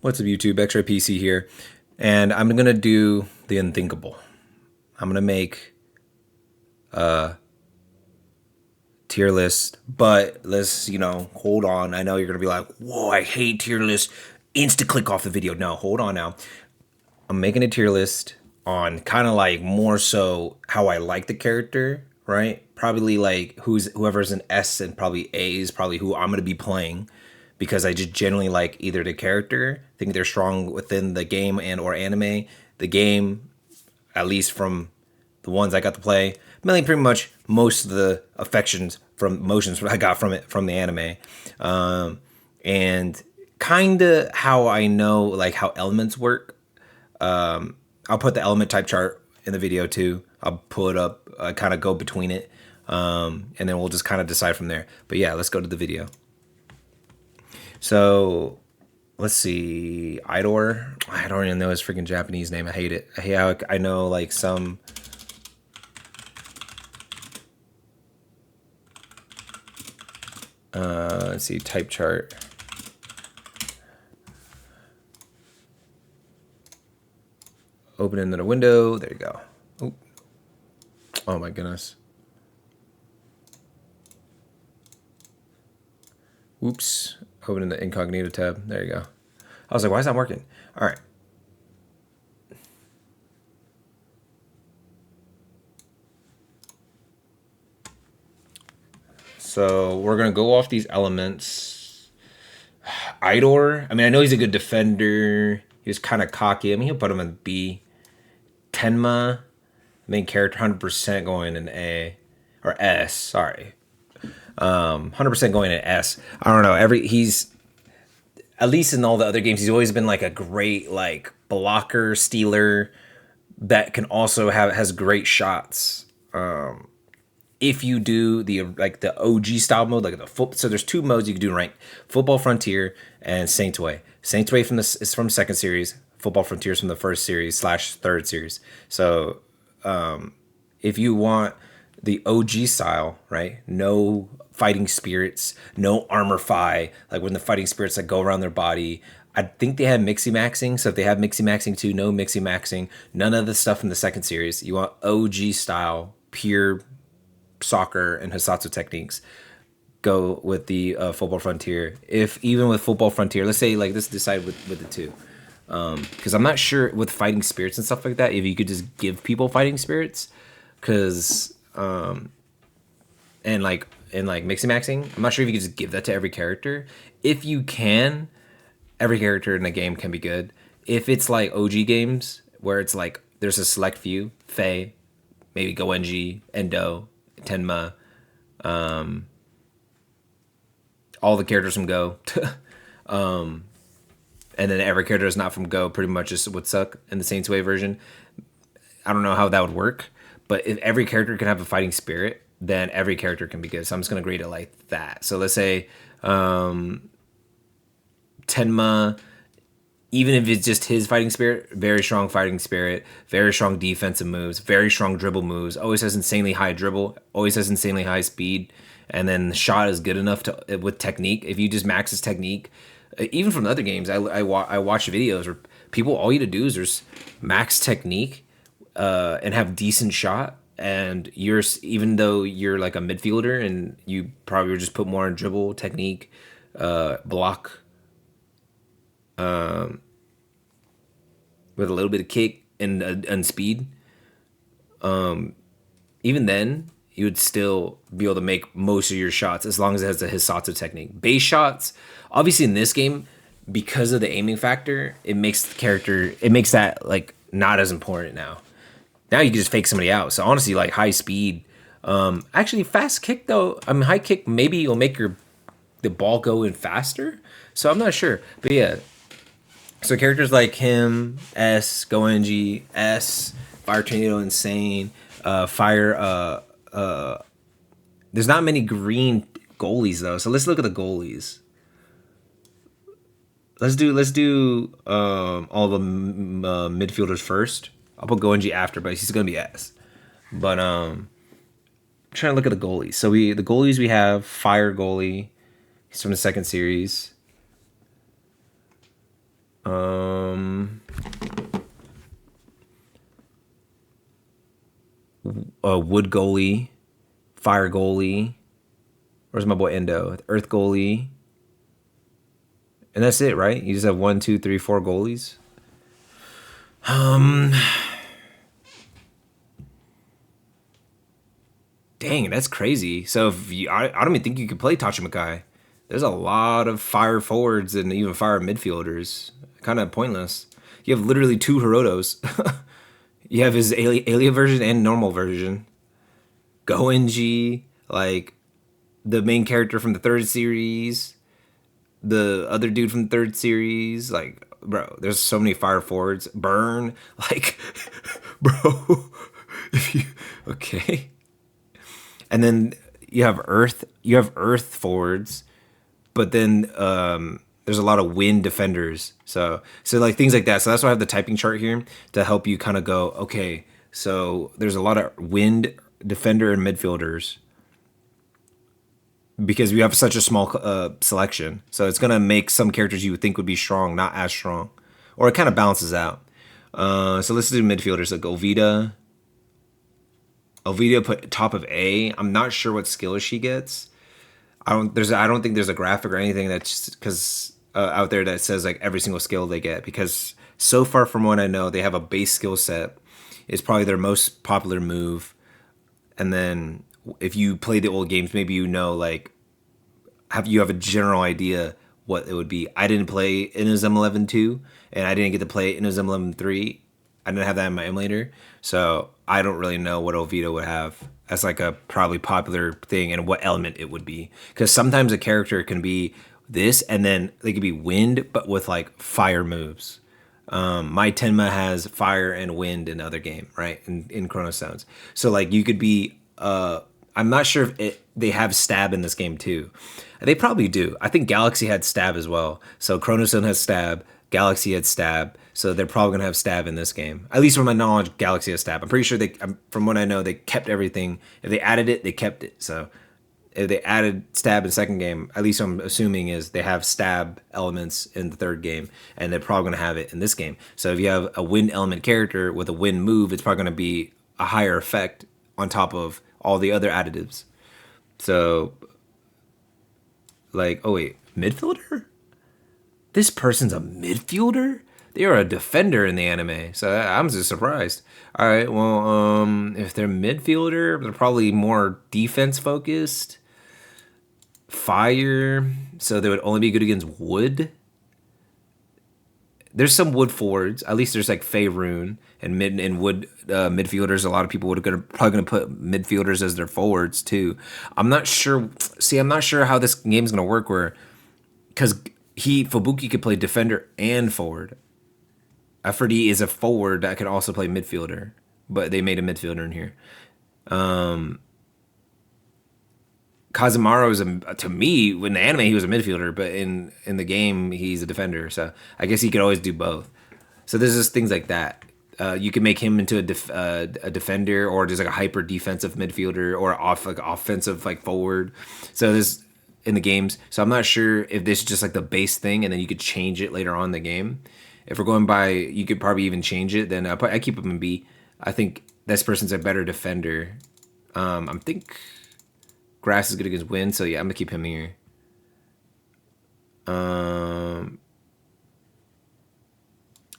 What's up, YouTube? Xraypc here, and I'm gonna do the unthinkable. I'm gonna make a tier list, but let's hold on. I know you're gonna be like, "Whoa, I hate tier list." Insta click off the video. No, hold on now. I'm making a tier list on kind of like more so how I like the character, right? Probably like whoever's an S and probably A is probably who I'm gonna be playing because I just generally like either the character, think they're strong within the game and or anime. The game, at least from the ones I got to play, mainly pretty much most of the affections from emotions I got from it from the anime, and kind of how I know like how elements work. I'll put the element type chart in the video too. I'll pull it up, kind of go between it, and then we'll just kind of decide from there. But yeah, let's go to the video. So let's see, Idor. I don't even know his freaking Japanese name. I hate it. I hate how I know like some. Let's see, type chart. Open into the window. There you go. Oop. Oh my goodness. Oops. Open in the incognito tab. There you go. I was like, why is that working? All right. So we're going to go off these elements. Idor, I mean, I know he's a good defender. He was kind of cocky. I mean, he'll put him in B. Tenma, main character, 100% going in A. Or S, sorry. 100% going in S. I don't know. He's, at least in all the other games, he's always been like a great like blocker, stealer that can also has great shots. If you do the like the OG style mode, like the so there's two modes you can do in ranked: Football Frontier and Saints Way. Saints Way is from second series. Football Frontier is from the first series / third series. So if you want the OG style, right? No fighting spirits, no armor like when the fighting spirits like go around their body. I think they have mixy maxing, so if they have mixy maxing too, no mixy maxing, none of the stuff in the second series. You want OG style, pure soccer and Hisatsu techniques. Go with the Football Frontier. If even with Football Frontier, let's say like let's decide with the two, because I'm not sure with fighting spirits and stuff like that if you could just give people fighting spirits, because and like mixing maxing, I'm not sure if you could just give that to every character. If you can, every character in the game can be good. If it's like OG games where it's like there's a select few, Faye, maybe Goenji, Endo, Tenma, all the characters from Go, and then every character is not from Go pretty much just would suck in the Saints Way version. I don't know how that would work, but if every character can have a fighting spirit, then every character can be good. So I'm just gonna grade it like that. So let's say Tenma, even if it's just his fighting spirit, very strong fighting spirit, very strong defensive moves, very strong dribble moves, always has insanely high dribble, always has insanely high speed, and then the shot is good enough to with technique. If you just max his technique, even from the other games, I watch videos where people all you to do is just max technique and have decent shot. And you're even though you're like a midfielder and you probably would just put more on dribble technique, block, with a little bit of kick and speed, even then you would still be able to make most of your shots as long as it has the Hisatsu technique. Base shots, obviously in this game, because of the aiming factor, it makes that like not as important now. Now you can just fake somebody out. So honestly, like high speed, actually fast kick though. I mean, high kick maybe will make the ball go in faster. So I'm not sure, but yeah. So characters like him, S, Goenji, S, Fire Tornado, Insane, Fire. There's not many green goalies though. So let's look at the goalies. Let's do all the midfielders first. I'll put Goenji after, but he's gonna be S. But trying to look at the goalies. So the goalies we have Fire goalie. He's from the second series. Um, wood goalie, fire goalie. Where's my boy Endo? Earth goalie. And that's it, right? You just have 1, 2, 3, 4 goalies. Dang, that's crazy. So if you, I don't even think you could play Tachimakai. There's a lot of fire forwards and even fire midfielders. Kind of pointless. You have literally 2 Hirotos. You have his Alia version and normal version. Goenji, like the main character from the 3rd series, the other dude from the 3rd series, like bro, there's so many fire forwards. Burn, like bro, if you okay. And then you have earth forwards, but then there's a lot of wind defenders. So like things like that. So that's why I have the typing chart here to help you kind of go, okay, so there's a lot of wind defender and midfielders because we have such a small selection. So it's gonna make some characters you would think would be strong not as strong, or it kind of balances out. So let's do midfielders like Ovida. Ovida put top of A. I'm not sure what skills she gets. I don't think there's a graphic or anything that's because out there that says like every single skill they get, because so far from what I know they have a base skill set. It's probably their most popular move, and then if you play the old games, maybe you know like you have a general idea what it would be. I didn't play Inazuma 11 2, and I didn't get to play Inazuma 11 3. I didn't have that in my emulator, so I don't really know what Oviedo would have as like a probably popular thing and what element it would be. Because sometimes a character can be this, and then they could be wind, but with like fire moves. My Tenma has fire and wind in other game, right? In Chrono Sounds. So like you could be I'm not sure if they have stab in this game too. They probably do. I think Galaxy had stab as well. So Chronostone has stab, Galaxy had stab. So they're probably gonna have stab in this game. At least from my knowledge, Galaxy has stab. I'm pretty sure from what I know, they kept everything. If they added it, they kept it. So if they added stab in the second game, at least I'm assuming is they have stab elements in the 3rd game, and they're probably gonna have it in this game. So if you have a wind element character with a wind move, it's probably gonna be a higher effect on top of all the other additives. So like, oh wait, midfielder? This person's a midfielder? They are a defender in the anime, so I'm just surprised. All right, well, if they're midfielder, they're probably more defense focused. Fire, so they would only be good against wood. There's some wood forwards. At least there's like Faerun and wood midfielders. A lot of people probably gonna put midfielders as their forwards too. I'm not sure. See, I'm not sure how this game's gonna work. Where because Fubuki could play defender and forward. Aphrodite is a forward that can also play midfielder, but they made a midfielder in here. Kazemaru is to me in the anime he was a midfielder, but in the game he's a defender. So I guess he could always do both. So there's just things like that. You can make him into a defender, or just like a hyper defensive midfielder, or offensive like forward. So there's in the games. So I'm not sure if this is just like the base thing, and then you could change it later on in the game. If we're going by, you could probably even change it. Then I keep him in B. I think this person's a better defender. I think grass is good against wind, so yeah, I'm gonna keep him here.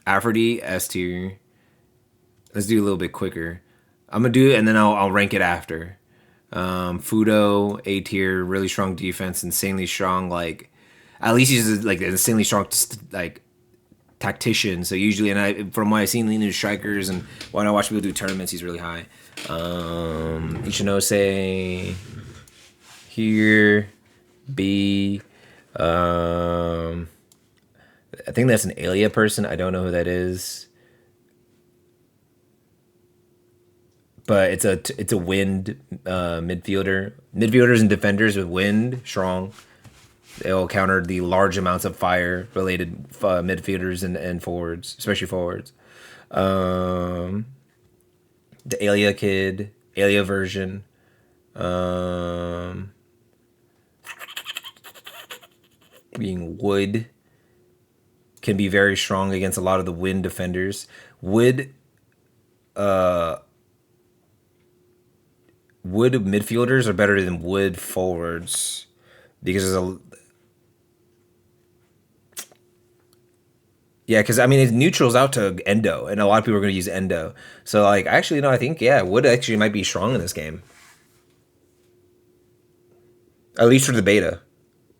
Aphrodite S tier. Let's do a little bit quicker. I'm gonna do it, and then I'll rank it after. Fudo A tier, really strong defense, insanely strong. Like at least he's like an insanely strong like tactician. So usually, and from what I've seen, leading strikers, and when I watch people do tournaments, he's really high. Ichinose here, B. I think that's an Alia person. I don't know who that is, but it's a wind midfielder. Midfielders and defenders with wind strong. They'll counter the large amounts of fire related midfielders and forwards, especially forwards. The Alia kid, Alia version. Being wood. can be very strong against a lot of the wind defenders. Wood uh wood midfielders are better than wood forwards because there's a yeah, because I mean it neutrals out to Endo, and a lot of people are going to use Endo. So like, actually, no, I think yeah, Wood actually might be strong in this game, at least for the beta,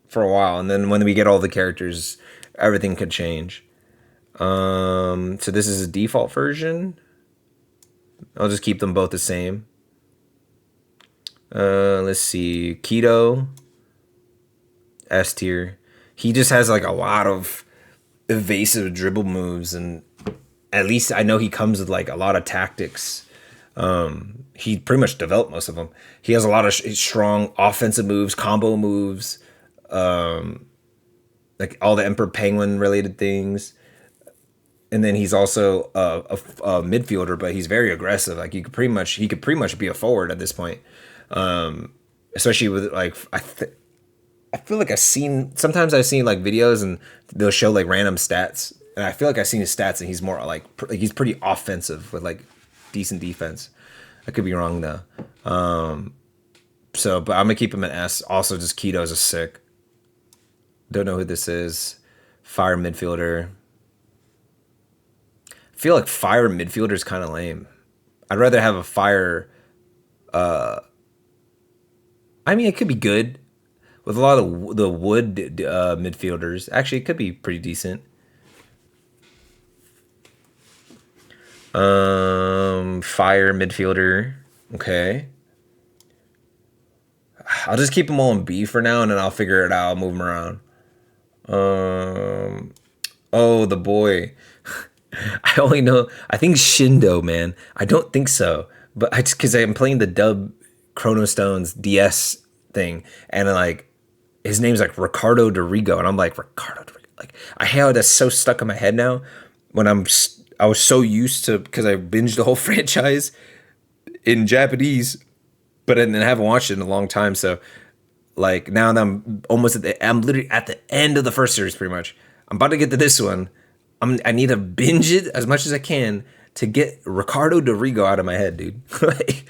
for a while, and then when we get all the characters, everything could change. So this is a default version. I'll just keep them both the same. Let's see, Keto, S tier. He just has like a lot of evasive dribble moves, and at least I know he comes with like a lot of tactics. He pretty much developed most of them. He has a lot of strong offensive moves, combo moves, like all the Emperor Penguin related things. And then he's also a midfielder, but he's very aggressive. Like he could pretty much be a forward at this point. Especially with like I feel like sometimes I've seen like videos and they'll show like random stats, and I feel like I've seen his stats and he's more like he's pretty offensive with like decent defense. I could be wrong though. So, but I'm gonna keep him an S. Also, just Keto's a sick. Don't know who this is. Fire midfielder. I feel like fire midfielder is kind of lame. I'd rather have a fire. I mean, it could be good with a lot of the wood midfielders. Actually, it could be pretty decent. Fire midfielder. Okay. I'll just keep them all in B for now, and then I'll figure it out. I'll move them around. Oh, the boy. I only know. I think Shindo, man. I don't think so, but I just because I'm playing the dub Chrono Stones DS thing, and like his name's like Ricardo Dorigo, and I'm like Ricardo Dorigo. Like I have that's so stuck in my head now. When I was so used to because I binged the whole franchise in Japanese, but I haven't watched it in a long time. So like now that I'm literally at the end of the first series pretty much. I'm about to get to this one. I need to binge it as much as I can to get Ricardo Dorigo out of my head, dude. Like,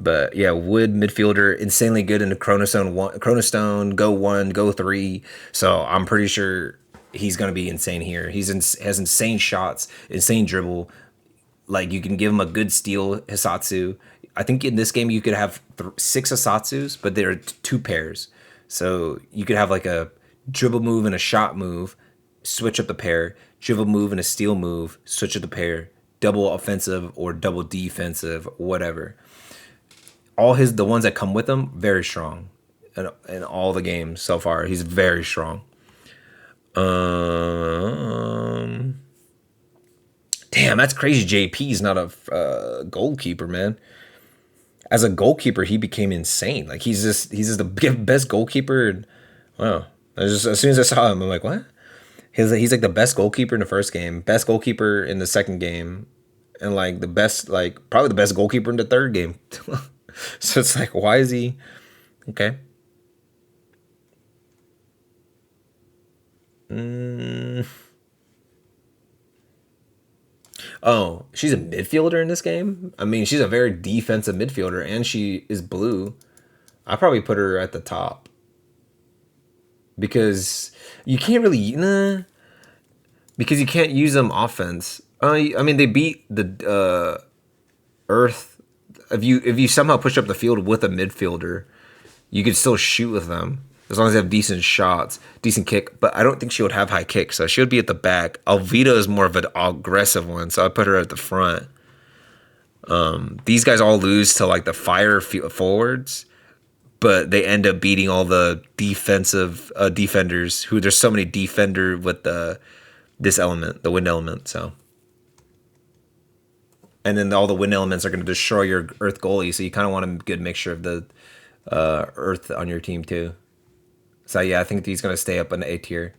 but yeah, wood midfielder, insanely good in the Chronostone, go 1, go 3. So I'm pretty sure he's gonna be insane here. Has insane shots, insane dribble. Like you can give him a good steal Hisatsu. I think in this game you could have 6 Hisatsus, but they're 2 pairs. So you could have like a dribble move and a shot move, switch up the pair, dribble move and a steal move, switch up the pair, double offensive or double defensive, whatever. The ones that come with him, very strong. In all the games so far, he's very strong. Damn, that's crazy. JP's not a goalkeeper, man. As a goalkeeper, he became insane. Like he's just the best goalkeeper. And, wow, as soon as I saw him, I'm like, what? He's like the best goalkeeper in the first game, best goalkeeper in the second game, and like probably the best goalkeeper in the third game. So it's like, why is he okay? Oh, she's a midfielder in this game. I mean, she's a very defensive midfielder, and she is blue. I probably put her at the top because you can't really because you can't use them offense. I mean, they beat the Earth. If you somehow push up the field with a midfielder, you could still shoot with them as long as they have decent shots, decent kick. But I don't think she would have high kick, so she would be at the back. Alvita is more of an aggressive one, so I put her at the front. These guys all lose to like the fire forwards, but they end up beating all the defensive defenders. Who there's so many defender with this element, the wind element. So, and then all the wind elements are going to destroy your earth goalie. So you kind of want a good mixture of the earth on your team too. So yeah, I think he's going to stay up in the A tier.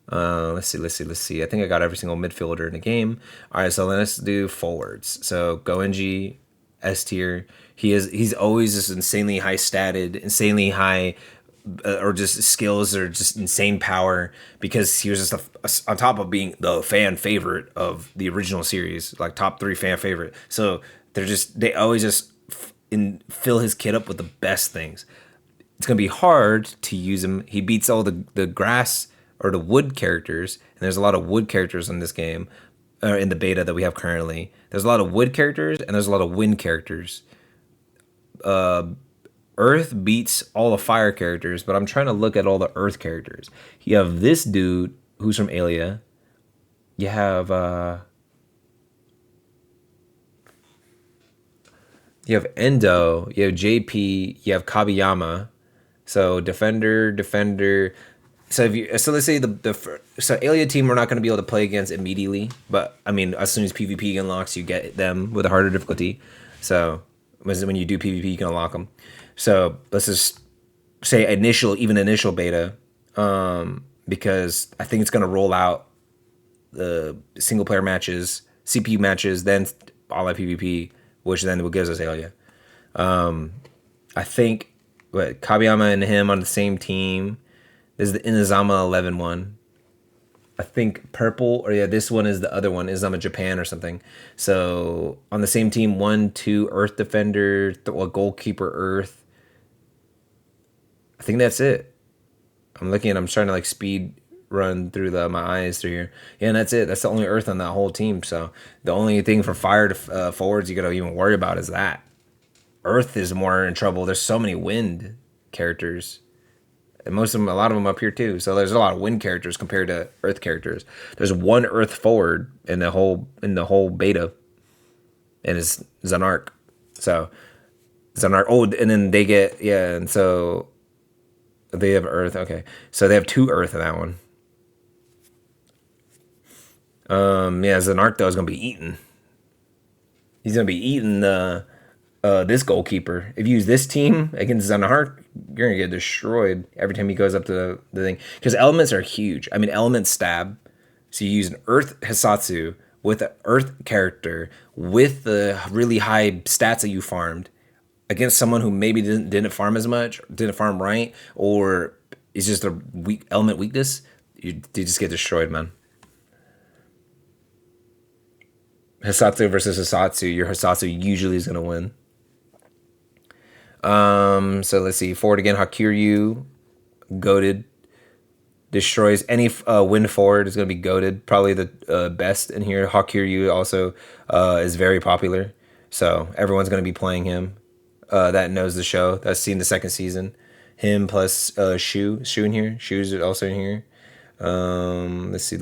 Let's see. I think I got every single midfielder in the game. All right, so let's do forwards. So Goenji, S tier. He's always just insanely high statted, insanely high or just skills or just insane power because he was just on top of being the fan favorite of the original series, like top 3 fan favorite. So they always just fill his kit up with the best things. It's gonna be hard to use him. He beats all the grass or the wood characters, and there's a lot of wood characters in this game, in the beta that we have currently. There's a lot of wood characters and there's a lot of wind characters. Earth beats all the fire characters, but I'm trying to look at all the Earth characters. You have this dude who's from Alia. You have Endo. You have JP. You have Kabiyama. So defender. So let's say so Alia team we're not going to be able to play against immediately, but I mean as soon as PvP unlocks, you get them with a harder difficulty. So when you do PvP, you can unlock them. So let's just say initial beta, because I think it's going to roll out the single player matches, CPU matches, then all that PvP, which then will gives us Alia. I think Kabiyama and him on the same team. This is the Inazuma 11 one. I think purple, or yeah, this one is the other one, Inazuma Japan or something. So on the same team, 1, 2 Earth Defender, goalkeeper Earth. I think that's it. I'm trying to like speed run through my eyes through here. Yeah, and that's it. That's the only Earth on that whole team. So the only thing for fire to forwards you gotta even worry about is that. Earth is more in trouble. There's so many wind characters. And a lot of them up here too. So there's a lot of wind characters compared to Earth characters. There's one Earth forward in the whole beta, and it's Zanark. So Zanark. Oh, and then they get and so they have Earth. Okay, so they have 2 Earth in that one. Zanark though is gonna be eaten. He's gonna be eating this goalkeeper. If you use this team against Zanark, you're gonna get destroyed every time he goes up to the thing. Because elements are huge. I mean, elements stab. So you use an Earth Hisatsu with an Earth character with the really high stats that you farmed against someone who maybe didn't farm as much, didn't farm right, or is just a weak element weakness. You just get destroyed, man. Hisatsu versus Hisatsu. Your Hisatsu usually is gonna win. So let's see. Forward again, Hakuryu, goated. Destroys any wind forward is going to be goated. Probably the best in here. Hakuryu also is very popular. So everyone's going to be playing him that knows the show, that's seen the second season. Him plus Shu in here. Shu's also in here. Let's see.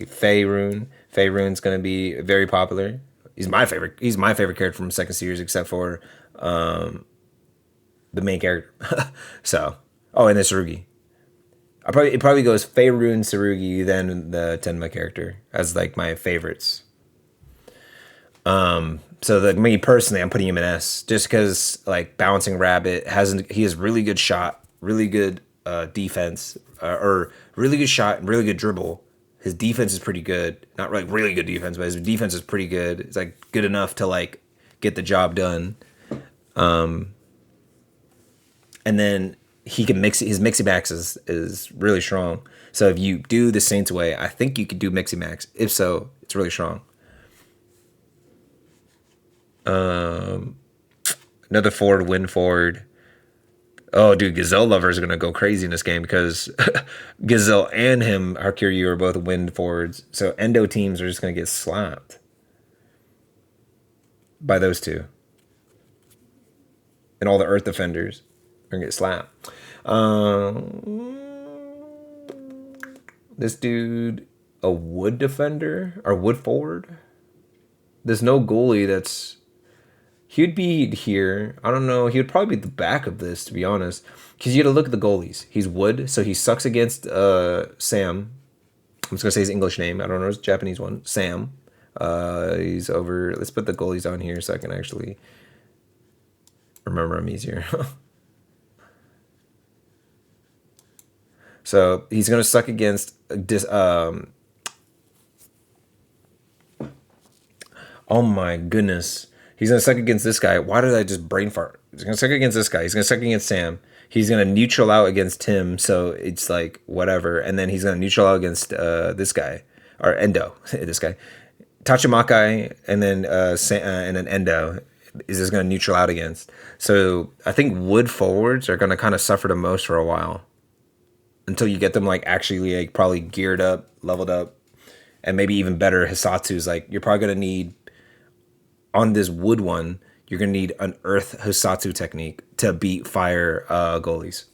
Feirune's going to be very popular. He's my favorite character from the second series, except for the main character. So, and then Tsurugi. It probably goes Feirune, Tsurugi, then the Tenma character as like my favorites. So like me personally, I'm putting him in S just because like Bouncing Rabbit he has really good shot, really good defense, or really good shot and really good dribble. His defense is pretty good. Not like really good defense, but his defense is pretty good. It's like good enough to like get the job done. And then he can his mixy max is really strong. So if you do the Saints way, I think you could do mixy max. If so, it's really strong. Another forward, wind forward. Oh, dude, Gazelle lovers are gonna go crazy in this game because Gazelle and Hakuryu are both wind forwards. So Endo teams are just gonna get slapped by those two, and all the Earth defenders are gonna get slapped. This dude, a wood defender or wood forward. There's no goalie he'd be here. I don't know. He would probably be the back of this, to be honest. Because you got to look at the goalies. He's wood, so he sucks against Sam. I'm just going to say his English name. I don't know his Japanese one. Sam. He's over. Let's put the goalies on here so I can actually remember him easier. So he's going to suck against oh my goodness. He's going to suck against this guy. Why did I just brain fart? He's going to suck against this guy. He's going to suck against Sam. He's gonna neutral out against him, so it's like whatever. And then he's gonna neutral out against this guy or Endo, this guy, Tachimakai, and then Endo is just gonna neutral out against. So I think wood forwards are gonna kind of suffer the most for a while until you get them like actually like probably geared up, leveled up, and maybe even better Hisatsu's. Like you're probably gonna need on this wood one. You're going to need an earth Hisatsu technique to beat fire goalies.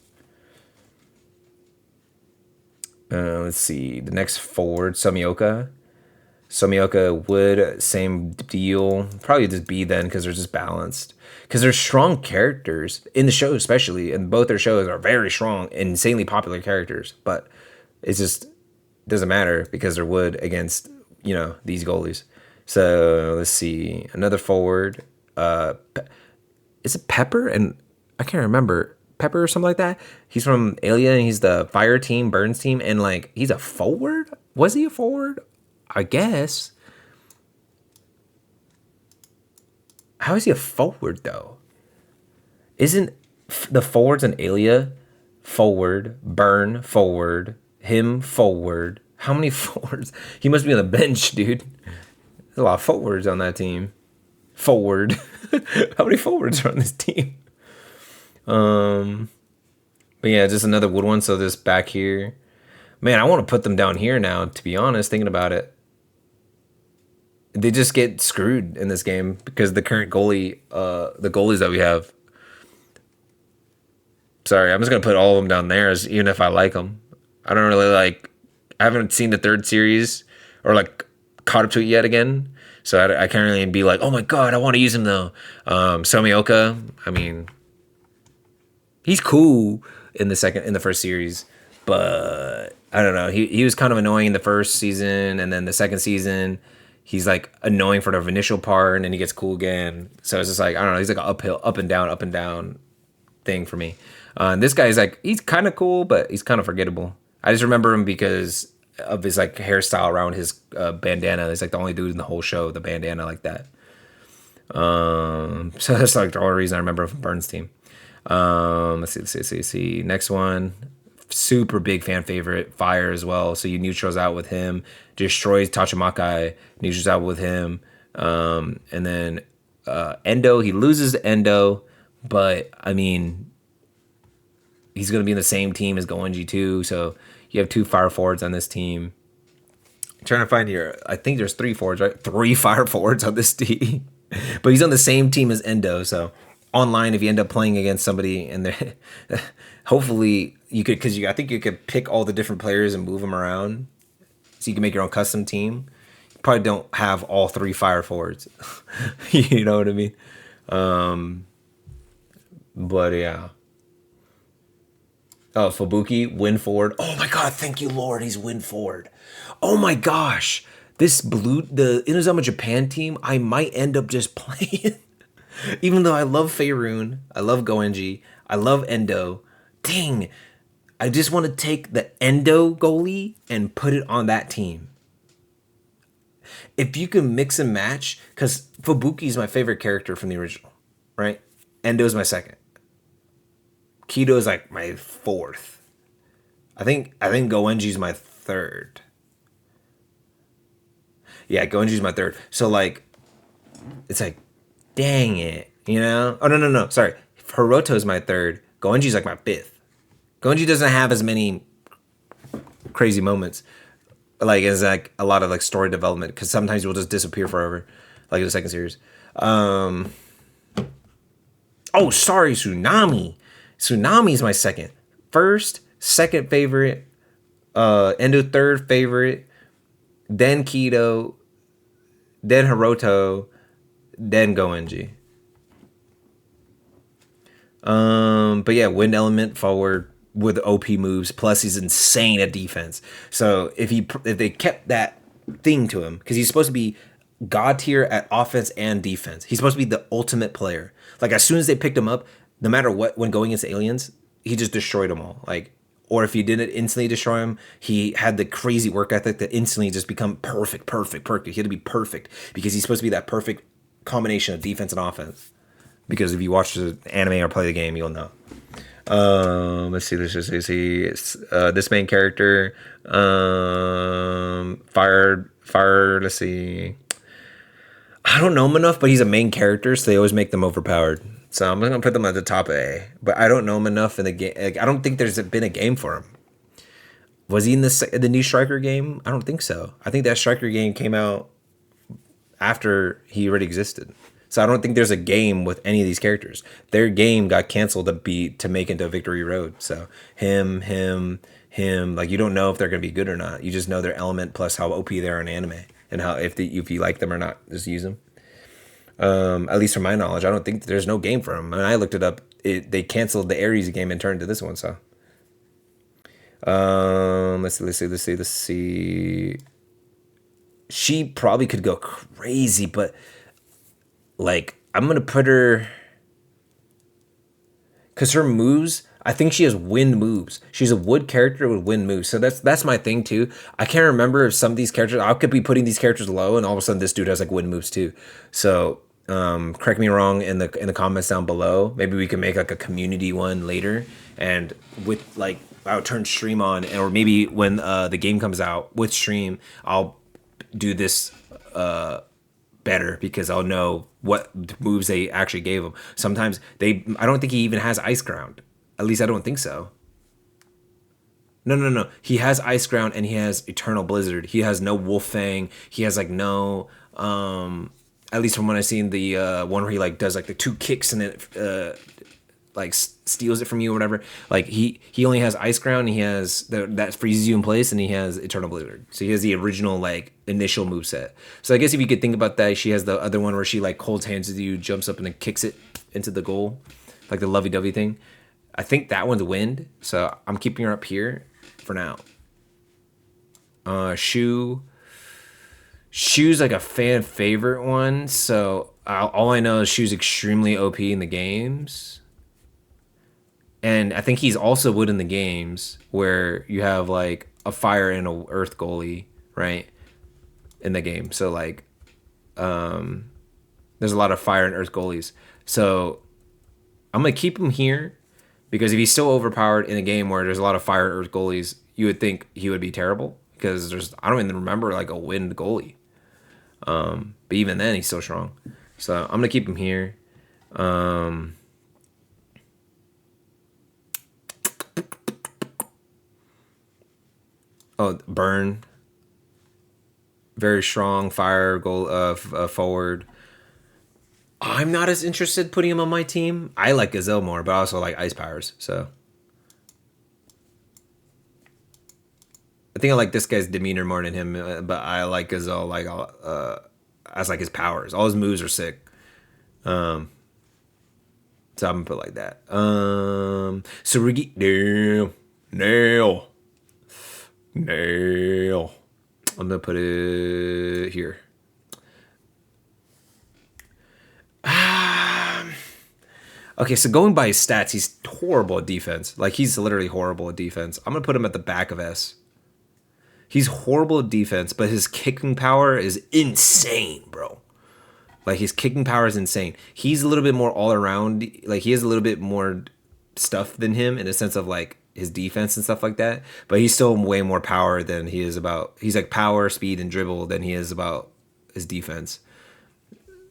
Let's see. The next forward, Somioka. Somioka would, same deal. Probably just B then because they're just balanced. Because they're strong characters in the show, especially. And both their shows are very strong, insanely popular characters. But it just doesn't matter because they're wood against, these goalies. So let's see. Another forward. Is it Pepper? And I can't remember. Pepper or something like that. He's from Alien. He's the fire team, Burns team, and like he's a forward. Was he a forward? I guess. How is he a forward though? Isn't the forwards in Alia forward, Burn forward, him forward? How many forwards? He must be on the bench, dude. There's a lot of forwards on that team. Forward. How many forwards are on this team? But yeah, just another wood one. So this back here, man, I want to put them down here now. To be honest, thinking about it, they just get screwed in this game because the current goalie, the goalies that we have. Sorry, I'm just gonna put all of them down there, even if I like them. I don't really like. I haven't seen the third series or like caught up to it yet again. So I can't really be like, oh my god, I want to use him though. Somioka, I mean, he's cool in the first series, but I don't know. He was kind of annoying in the first season, and then the second season, he's like annoying for the initial part, and then he gets cool again. So it's just like I don't know. He's like an uphill, up and down thing for me. And this guy is like he's kind of cool, but he's kind of forgettable. I just remember him because of his like hairstyle around his bandana. He's like the only dude in the whole show with the bandana like that. So that's like the only reason I remember him from Burns' team. Let's see. Next one, super big fan favorite, Fire as well. So you neutrals out with him, destroys Tachimakai, neutrals out with him, and then Endo. He loses to Endo, but I mean, he's gonna be in the same team as Goenji too. So you have two fire forwards on this team. I'm trying to find here. I think there's 3 forwards, right? 3 fire forwards on this team. But he's on the same team as Endo. So online, if you end up playing against somebody, and hopefully you could, because I think you could pick all the different players and move them around, so you can make your own custom team. You probably don't have all 3 fire forwards. You know what I mean? But yeah. Oh, Fubuki, win forward. Oh my god, thank you, Lord, he's win forward. Oh my gosh. The Inazuma Japan team, I might end up just playing. Even though I love Faerun, I love Goenji, I love Endo. Dang. I just want to take the Endo goalie and put it on that team. If you can mix and match, because Fubuki is my favorite character from the original, right? Endo is my second. Kido is like my 4th. I think Goenji's my 3rd. Yeah, Goenji's my 3rd. So like, it's like, dang it, you know? Oh no, sorry. Hiroto's my 3rd. Goenji's like my 5th. Goenji doesn't have as many crazy moments, like as like a lot of like story development, because sometimes he'll just disappear forever, like in the second series. Oh, sorry, Tsunami. Tsunami's my second. Second favorite. Endo 3rd favorite. Then Kido. Then Hiroto. Then Goenji. But yeah, wind element forward with OP moves. Plus he's insane at defense. So if they kept that thing to him, because he's supposed to be god tier at offense and defense. He's supposed to be the ultimate player. Like as soon as they picked him up, no matter what, when going against aliens, he just destroyed them all. Like, or if he didn't instantly destroy him, he had the crazy work ethic that instantly just become perfect. He had to be perfect because he's supposed to be that perfect combination of defense and offense. Because if you watch the anime or play the game, you'll know. Let's see. This main character, fire. Let's see. I don't know him enough, but he's a main character, so they always make them overpowered. So I'm gonna put them at the top of A. But I don't know him enough in the game. Like, I don't think there's been a game for him. Was he in the new Striker game? I don't think so. I think that Striker game came out after he already existed. So I don't think there's a game with any of these characters. Their game got canceled to make into Victory Road. So him, like you don't know if they're gonna be good or not. You just know their element plus how OP they are in anime and how if you like them or not, just use them. At least from my knowledge, I don't think there's no game for them. And I looked it up. They canceled the Ares game and turned to this one. So let's see. She probably could go crazy, but like I'm gonna put her because her moves. I think she has wind moves. She's a wood character with wind moves, so that's my thing too. I can't remember if some of these characters. I could be putting these characters low, and all of a sudden this dude has like wind moves too. So correct me wrong in the comments down below. Maybe we can make like a community one later, and with like I'll turn stream on, or maybe when the game comes out with stream, I'll do this better because I'll know what moves they actually gave him. Sometimes I don't think he even has Ice Ground. At least I don't think so. No. He has Ice Ground and he has Eternal Blizzard. He has no Wolf Fang. He has like no at least from what I've seen, the one where he like does like the two kicks and then like steals it from you or whatever. Like he only has Ice Ground. He has that freezes you in place, and he has Eternal Blizzard. So he has the original like initial move set. So I guess if you could think about that, she has the other one where she like holds hands with you, jumps up, and then kicks it into the goal, like the lovey-dovey thing. I think that one's wind. So I'm keeping her up here for now. Shu's like a fan favorite one. So all I know is Shu's extremely OP in the games. And I think he's also wood in the games where you have like a fire and a earth goalie, right? In the game. So like there's a lot of fire and earth goalies. So I'm gonna keep him here because if he's still overpowered in a game where there's a lot of fire and earth goalies, you would think he would be terrible because I don't even remember like a wind goalie. But even then he's so strong. So I'm gonna keep him here. Oh, burn. Very strong fire goal forward. I'm not as interested putting him on my team. I like Gazelle more, but I also like Ice Powers. So I think I like this guy's demeanor more than him, but I like Gazelle like as like his powers. All his moves are sick. So I'm gonna put it like that. Tsurugi, nail. I'm gonna put it here. Okay, so going by his stats, he's horrible at defense. Like he's literally horrible at defense. I'm gonna put him at the back of S. He's horrible at defense, but his kicking power is insane, bro. Like his kicking power is insane. He's a little bit more all around. Like he has a little bit more stuff than him in the sense of like his defense and stuff like that. But he's still way more power than he is about. He's like power, speed, and dribble than he is about his defense.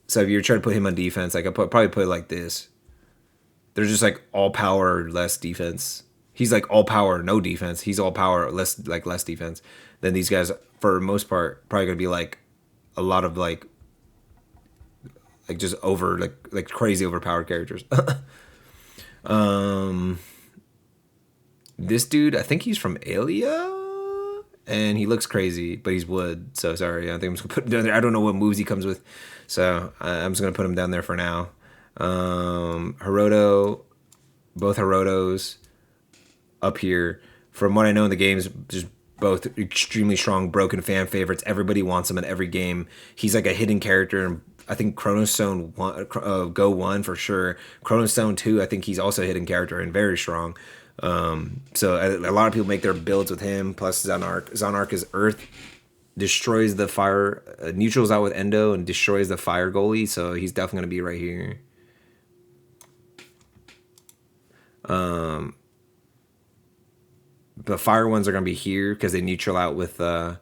So if you're trying to put him on defense, like probably put it like this. They're just like all power, less defense. He's like all power, no defense. He's all power, less defense. Then these guys, for the most part, probably gonna be like a lot of like just over like crazy overpowered characters. This dude, I think he's from Alia, and he looks crazy, but he's wood. So sorry, I think I'm just gonna put him down there. I don't know what moves he comes with, so I'm just gonna put him down there for now. Hiroto, both Hirotos up here. From what I know in the games, just both extremely strong, broken fan favorites. Everybody wants him in every game. He's like a hidden character, and I think Chronos Stone Go 1 for sure. Chronos Stone 2, I think he's also a hidden character and very strong. So a lot of people make their builds with him, plus Zonarch. Zonarch is Earth, destroys the fire, neutrals out with Endo, and destroys the fire goalie, so he's definitely going to be right here. The fire ones are going to be here because they neutral out with the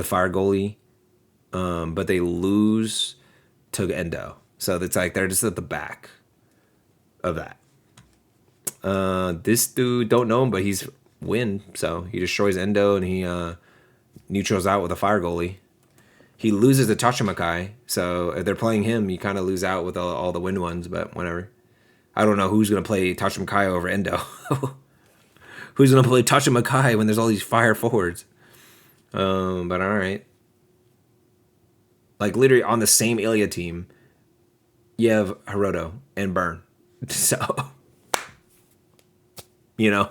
fire goalie, but they lose to Endo. So it's like they're just at the back of that. This dude, don't know him, but he's wind, so he destroys Endo and he neutrals out with a fire goalie. He loses to Tachamakai, so if they're playing him, you kind of lose out with all the wind ones, but whatever. I don't know who's going to play Tachamakai over Endo. Who's going to play Tachamakai when there's all these fire forwards? But all right. Like, literally on the same Ilya team, you have Hiroto and Burn. So, you know,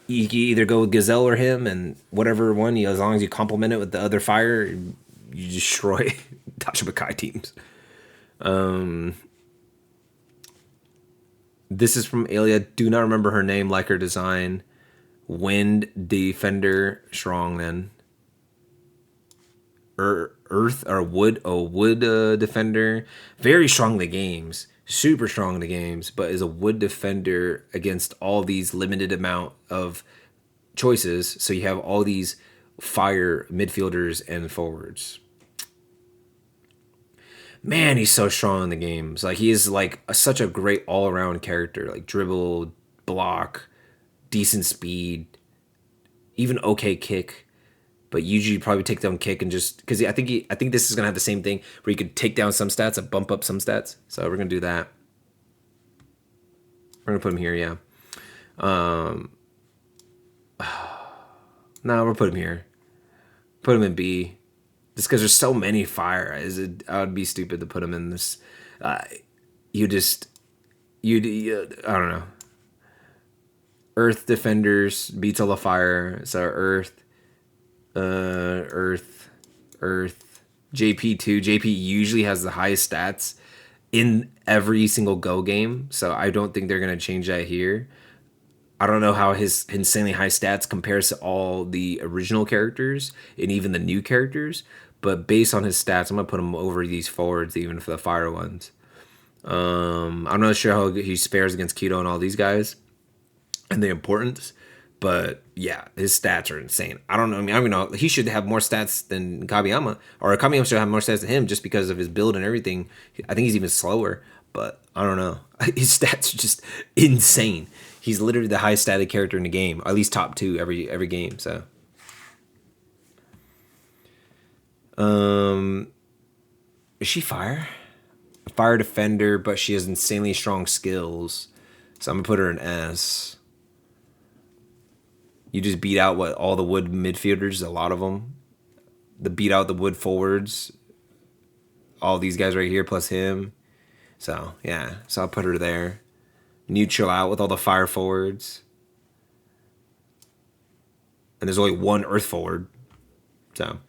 you can either go with Gazelle or him, and whatever one, as long as you complement it with the other fire, you destroy Tachamakai teams. This is from Ilya. Do not remember her name, like her design. Wind defender, strong then. Earth or wood, defender. Very strong in the games. Super strong in the games, but is a wood defender against all these limited amount of choices. So you have all these fire midfielders and forwards. Man, he's so strong in the games. Like, he is like such a great all-around character. Like, dribble, block, decent speed, even okay kick. But usually probably take down kick and just because I think this is gonna have the same thing where you could take down some stats and bump up some stats. So we're gonna do that. We're gonna put him here, yeah. No, we'll put him here. Put him in B. Just because there's so many fire, I would be stupid to put him in this. You I don't know. Earth defenders beats all the fire, so Earth. JP2. JP usually has the highest stats in every single Go game, so I don't think they're gonna change that here. I don't know how his insanely high stats compares to all the original characters and even the new characters, but based on his stats, I'm gonna put him over these forwards, even for the fire ones. I'm not sure how he fares against Keto and all these guys and the importance, but yeah, his stats are insane. I don't know. I don't know. He should have more stats than Kabiyama, or Kabiyama should have more stats than him just because of his build and everything. I think he's even slower, but I don't know. His stats are just insane. He's literally the highest static character in the game, or at least top 2 every game. So, is she fire? A fire defender, but she has insanely strong skills. So I'm gonna put her in S. You just beat out all the wood midfielders, a lot of them. Beat out the wood forwards. All these guys right here plus him. So yeah, so I'll put her there. Neutral out with all the fire forwards. And there's only one earth forward. So,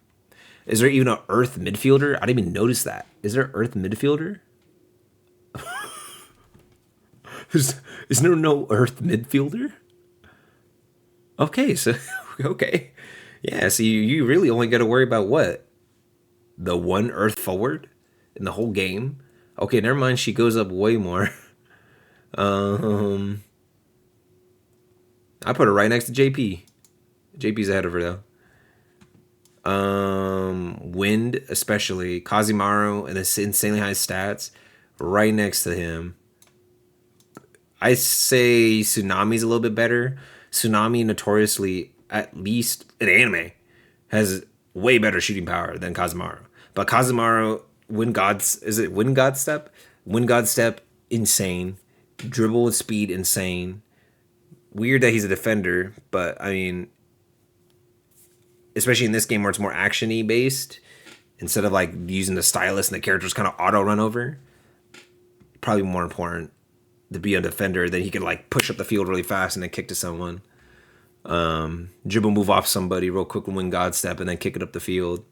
is there even an earth midfielder? I didn't even notice that. Is there an earth midfielder? is there no earth midfielder? Okay, so okay. Yeah, so you really only got to worry about what? The one earth forward in the whole game? Okay, never mind, she goes up way more. I put her right next to JP. JP's ahead of her though. Wind, especially Kazimaru and his insanely high stats, right next to him. I say Tsunami's a little bit better. Tsunami notoriously, at least in anime, has way better shooting power than Kazimaru. But Kazimaru, Wind God Step? Wind God Step, insane. Dribble with speed, insane. Weird that he's a defender, but I mean, especially in this game where it's more action-y based, instead of like using the stylus and the characters kind of auto run over, probably more important to be a defender. Then he can like push up the field really fast and then kick to someone. Dribble move off somebody real quick and win God Step and then kick it up the field.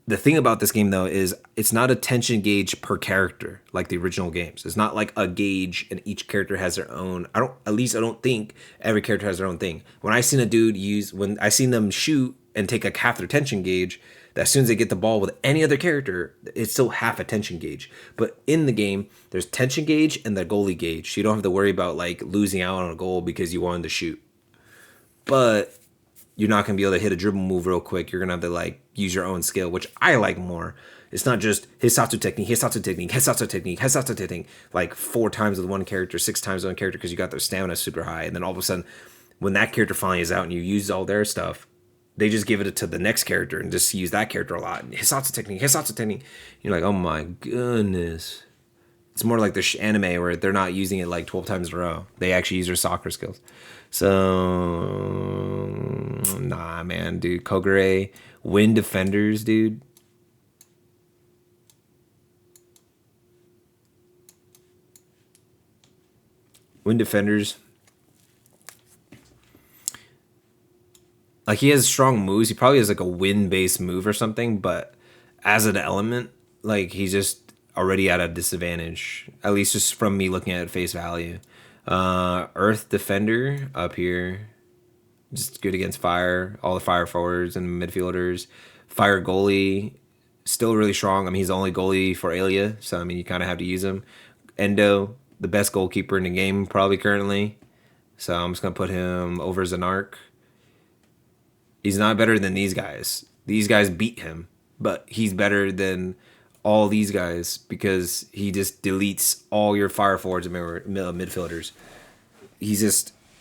The thing about this game though is it's not a tension gauge per character like the original games. It's not like a gauge and each character has their own. I don't think every character has their own thing. When I seen them shoot and take like half their tension gauge, As soon as they get the ball with any other character, it's still half a tension gauge. But in the game, there's tension gauge and the goalie gauge. So you don't have to worry about like losing out on a goal because you wanted to shoot. But you're not going to be able to hit a dribble move real quick. You're going to have to like use your own skill, which I like more. It's not just Hisatsu technique, Hisatsu technique, Hisatsu technique, Hisatsu technique, like 4 times with one character, 6 times with one character because you got their stamina super high. And then all of a sudden, when that character finally is out and you use all their stuff, they just give it to the next character and just use that character a lot. Hisatsu technique, Hisatsu technique. You're like, oh my goodness. It's more like the anime where they're not using it like 12 times in a row. They actually use their soccer skills. So, nah, man, dude. Kogure, Wind Defenders, dude. Wind Defenders. Like, he has strong moves. He probably has like a wind-based move or something, but as an element, like, he's just already at a disadvantage. At least just from me looking at face value. Earth Defender up here. Just good against fire. All the fire forwards and midfielders. Fire Goalie. Still really strong. I mean, he's the only goalie for Alia, so I mean, you kind of have to use him. Endo, the best goalkeeper in the game probably currently. So I'm just going to put him over Zanark. He's not better than these guys. These guys beat him, but he's better than all these guys because he just deletes all your fire forwards and midfielders.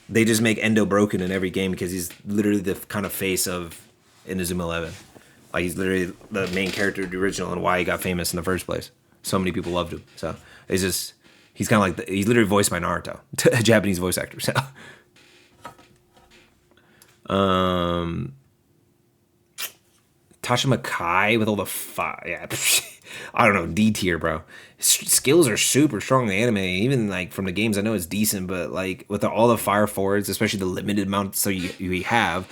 They just make Endo broken in every game because he's literally the kind of face of Inazuma 11. Like, he's literally the main character of the original and why he got famous in the first place. So many people loved him. So it's just, he's kind of like, he's literally voiced by Naruto, a Japanese voice actor. So, Tachima Kai with all the yeah, I don't know, D tier, bro. His skills are super strong in the anime. Even like from the games, I know it's decent, but like with all the fire forwards, especially the limited amount, so you have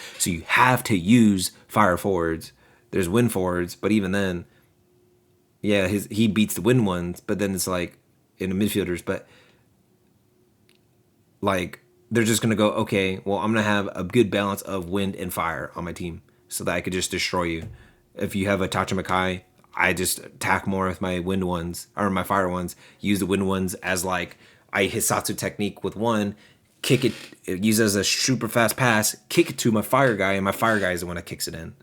to use fire forwards. There's wind forwards, but even then, yeah, he beats the wind ones. But then it's like in the midfielders, but like they're just gonna go, okay, well, I'm gonna have a good balance of wind and fire on my team so that I could just destroy you. If you have a Tachima, I just attack more with my wind ones or my fire ones. Use the wind ones as like I Hisatsu technique with one, kick it, use it as a super fast pass, kick it to my fire guy, and my fire guy is the one that kicks it in.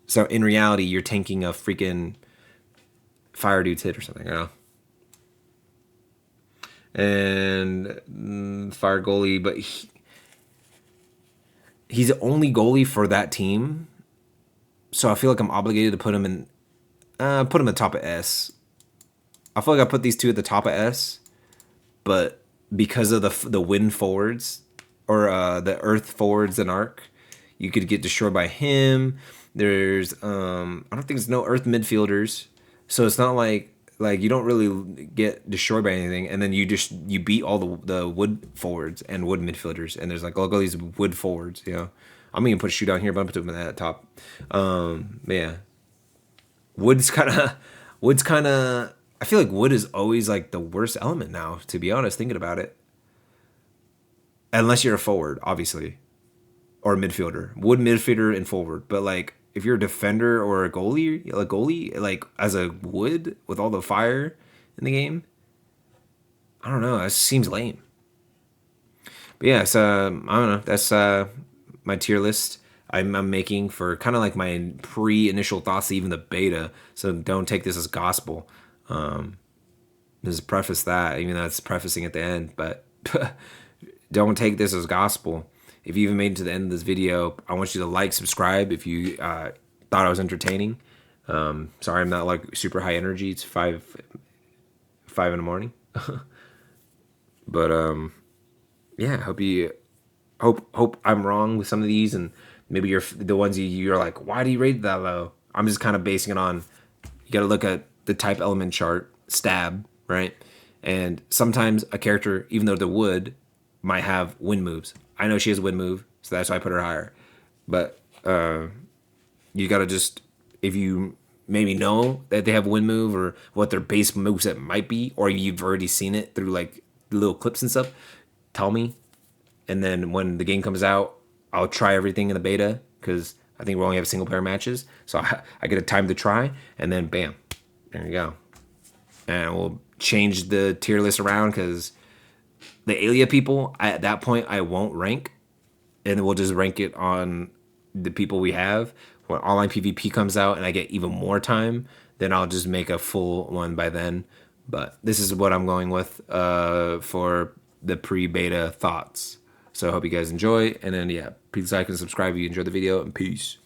So in reality, you're tanking a freaking fire dude's hit or something, you know. And fire goalie, but he's the only goalie for that team, so I feel like I'm obligated to put him in. Put him at the top of S. I feel like I put these two at the top of S, but because of the wind forwards or the earth forwards and arc, you could get destroyed by him. There's I don't think there's no earth midfielders, so it's not like you don't really get destroyed by anything, and then you beat all the wood forwards and wood midfielders, and there's like all these wood forwards, you know. I'm gonna put a shoot down here, but I'm gonna put them at the top. Yeah, wood's kind of. I feel like wood is always like the worst element now, to be honest. Thinking about it, unless you're a forward, obviously, or a midfielder, wood midfielder and forward, but like. If you're a defender or a goalie, like as a wood with all the fire in the game, I don't know. It seems lame. But yeah, so I don't know. That's my tier list I'm making for kind of like my pre-initial thoughts to even the beta. So don't take this as gospel. Just preface that, even though it's prefacing at the end, but don't take this as gospel. If you even made it to the end of this video, I want you to like, subscribe if you thought I was entertaining. Sorry, I'm not like super high energy. It's 5 in the morning. But yeah, hope I'm wrong with some of these, and maybe you're the ones you're like, why do you rate that low? I'm just kind of basing it on, you got to look at the type element chart, stab, right? And sometimes a character, even though they're wood, might have wind moves. I know she has a wind move, so that's why I put her higher. But you gotta just, if you maybe know that they have a wind move or what their base moveset might be, or you've already seen it through like little clips and stuff, tell me. And then when the game comes out, I'll try everything in the beta because I think we only have single player matches, so I get a time to try, and then bam, there you go. And we'll change the tier list around because the Alia people, at that point, I won't rank, and we'll just rank it on the people we have. When online PvP comes out and I get even more time, then I'll just make a full one by then. But this is what I'm going with for the pre-beta thoughts. So I hope you guys enjoy. And then, yeah, please like and subscribe if you enjoyed the video. And peace.